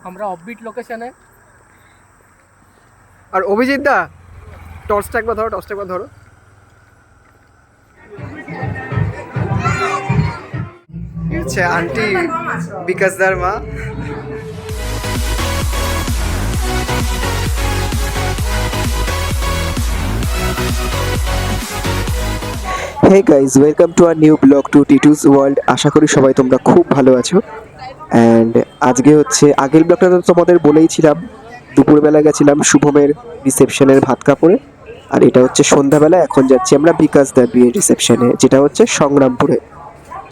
আমরা অফবিট লোকেশনে। আর অভিজিৎ দা টর্চটা একবার ধরো। হচ্ছে আন্টি বিকাশ দার মা। Hey guys, welcome to our new blog to Titu's World. আশা করি সবাই তোমরা খুব ভালো আছো। অ্যান্ড আজকে হচ্ছে আগের ব্লগটা তো তোমাদের বলেইছিলাম, দুপুরবেলা গেছিলাম শুভমের রিসেপশনের ভাত কাপড়ে, আর এটা হচ্ছে সন্ধ্যাবেলা। এখন যাচ্ছি আমরা বিকাশ দার বিয়ের রিসেপশনে, যেটা হচ্ছে সংগ্রামপুরে।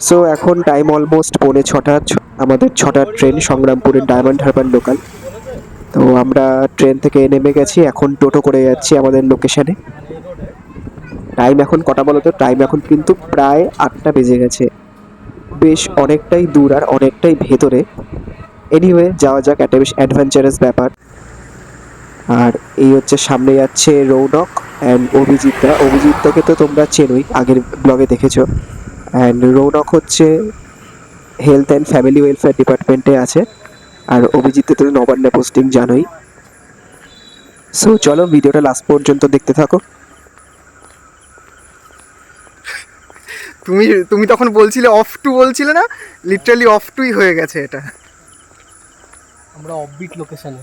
সো এখন টাইম অলমোস্ট 6:45। আমাদের 6টার ট্রেন সংগ্রামপুরের ডায়মন্ড হারবার লোকাল। তো আমরা ট্রেন থেকে নেমে গেছি, এখন টোটো করে যাচ্ছি আমাদের লোকেশনে। টাইম এখন কটা বলো তো? টাইম এখন কিন্তু প্রায় 8টা বেজে গেছে। বেশ অনেকটাই দূর আর অনেকটাই ভেতরে। এনিওয়ে যাওয়া যাক, একটা বেশ অ্যাডভেঞ্চারাস ব্যাপার। আর এই হচ্ছে সামনে যাচ্ছে রৌনক অ্যান্ড অভিজিৎদাকে তো তোমরা চেনোই, আগের ব্লগে দেখেছো। অ্যান্ড রৌনক হচ্ছে হেলথ অ্যান্ড ফ্যামিলি ওয়েলফেয়ার ডিপার্টমেন্টে আছে, আর অভিজিৎ তো নবান্নে পোস্টিং জানোই। সো চলো ভিডিওটা লাস্ট পর্যন্ত দেখতে থাকো। তুমি তখন বলছিলে অফ টু, বলছিলে না? লিটারালি অফ টুই হয়ে গেছে এটা। আমরা অফবিট লোকেশনে।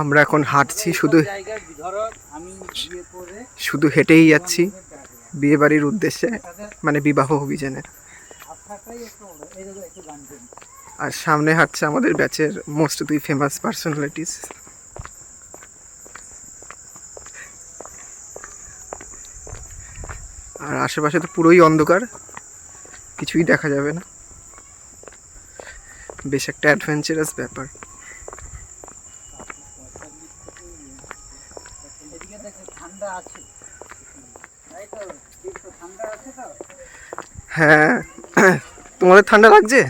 আমরা এখন হাঁটছি, শুধু হেঁটেই যাচ্ছি বিয়ে বাড়ির উদ্দেশ্যে, মানে বিবাহ অভিযানে। আর সামনে হাঁটছে আমাদের ব্যাচের মোস্ট 2 ফেমাস পার্সোনালিটিস। আর আশেপাশে তো পুরোই অন্ধকার, কিছুই দেখা যাবে না। বেশ একটা অ্যাডভেঞ্চারাস ব্যাপার। হ্যাঁ, তোমাদের ঠান্ডা লাগছে?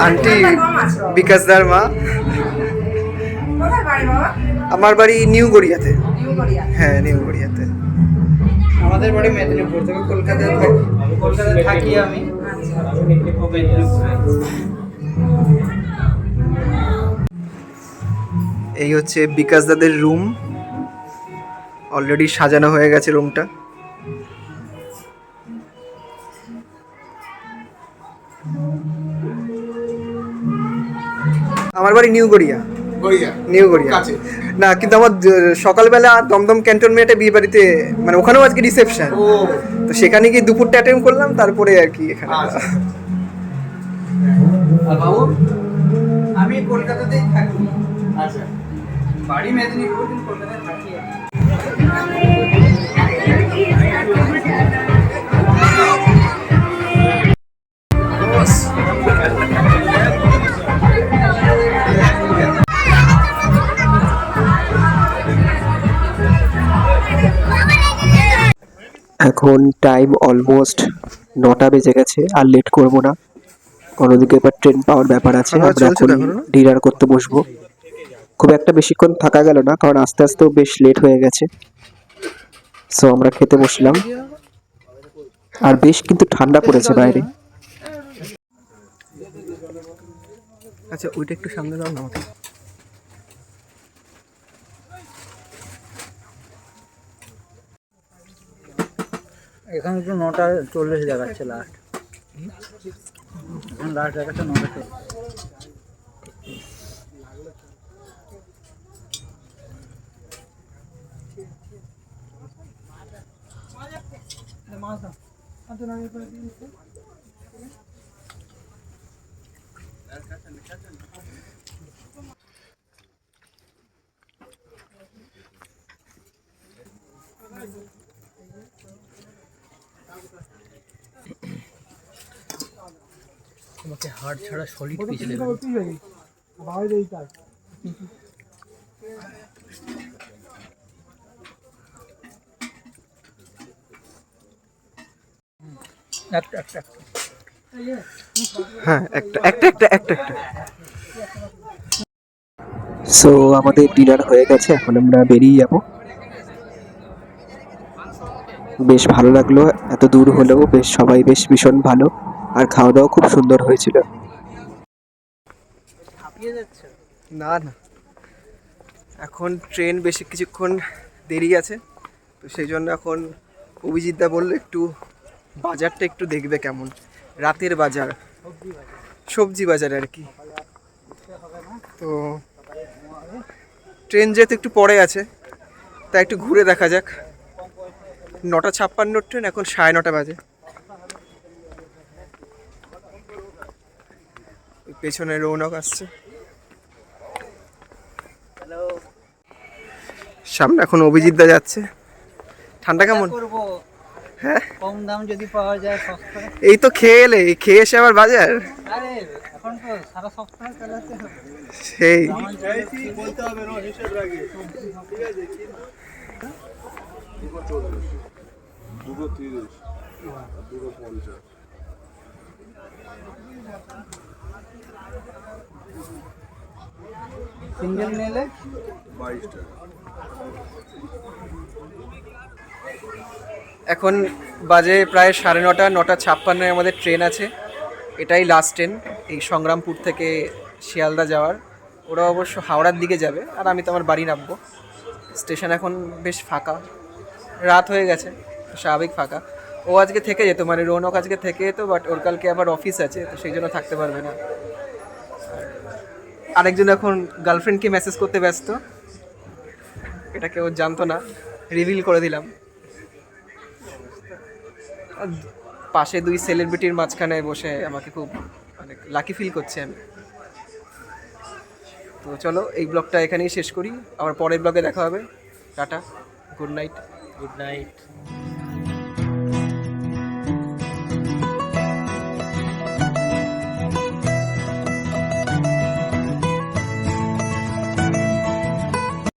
আন্টি বিকাশ দার মা। আমার বাড়ি নিউ গড়িয়াতে। হ্যাঁ, নিউ গড়িয়াতে। আমাদের বাড়ি মেদিনীপুর, থেকে কলকাতায় থাকি আমি। এই হচ্ছে বিকাশ দাদের রুম, অলরেডি সাজানো হয়ে গেছে রুমটা। আমার বাড়ি নিউ গড়িয়া। না, কিন্তু আমার সকালবেলা দমদম ক্যান্টনমেন্টে বিয়ে বাড়িতে, মানে ওখানেও আজকে রিসেপশন, তো সেখানে গিয়ে দুপুরটা অ্যাটেন্ড করলাম, তারপরে আর কি এখানে। বাবু, আমি কলকাতাতেই থাকি। আচ্ছা, বাড়ি মেদিনীপুর, কিন্তু কলকাতায় থাকি। এখন টাইম অলমোস্ট 9টা বেজে গেছে, আর লেট করব না। অন্যদিকে এবার ট্রেন পাওয়ার ব্যাপার আছে, আমরা এখন ডিনার করতে বসবো। খুব একটা বেশিক্ষণ থাকা গেল না, কারণ আস্তে আস্তেও বেশ লেট হয়ে গেছে। সো আমরা খেতে বসলাম, আর বেশ কিন্তু ঠান্ডা পড়েছে বাইরে। আচ্ছা, ওইটা একটু সামনে দাও না আমাকে। এখানে তো 9:40 দেখাচ্ছে লাস্ট। লাস্ট দেখাচ্ছে 900। তোমাকে হাড় ছাড়া সলিড পিস নেবে। একটা হ্যাঁ একটা সো আমাদের ডিনার হয়ে গেছে, এখন আমরা বেরিয়ে যাব। বেশ ভালো লাগলো, এত দূর হলেও বেশ সবাই বেশ ভীষণ ভালো, আর খাওয়া দাওয়া খুব সুন্দর হয়েছিল। না এখন ট্রেন বেশি কিছুক্ষণ দেরি আছে, তো সেই জন্য এখন অভিজিৎদা বললো একটু বাজারটা একটু দেখবে কেমন, রাতের বাজার, সবজি বাজার আর কি। তো ট্রেন যেহেতু একটু পরে আছে, তাই একটু ঘুরে দেখা যাক। 9:56 ট্রেন, এখন 9:30 বাজে। পেছনে রৌনক আসছে, সামনে এখন অভিজিৎদা যাচ্ছে। ঠান্ডা কেমন? হ্যাঁ, কম দাম যদি পাওয়া যায় সস্তা। এই তো খেয়ে এলে, খেয়ে এসে আবার বাজার, আরে এখন তো সারা সপ্তাহ চালাতে হবে। সেই বলতে হবে না হিসেব রাখি। সিঙ্গেল নিলে 22 টাকা। এখন বাজে প্রায় 9:30, 9:56 আমাদের ট্রেন আছে। এটাই লাস্ট ট্রেন এই সংগ্রামপুর থেকে শিয়ালদা যাওয়ার। ওরা অবশ্য হাওড়ার দিকে যাবে, আর আমি তো আমার বাড়ি নামবো। স্টেশন এখন বেশ ফাঁকা, রাত হয়ে গেছে, স্বাভাবিক ফাঁকা। ও আজকে থেকে যেত, মানে রৌনক আজকে থেকে যেত, বাট ওর কালকে আবার অফিস আছে, তো সেই জন্য থাকতে পারবে না। আরেকজন এখন গার্লফ্রেন্ডকে মেসেজ করতে ব্যস্ত, এটা কেউ জানতো না, রিভিল করে দিলাম। পাশে 2 সেলিব্রিটির মাঝখানে বসে আমাকে খুব মানে লাকি ফিল করছে আমি। তো চলো এই ব্লগটা এখানেই শেষ করি, আবার পরের ব্লগে দেখা হবে। Tata, good night. Good night.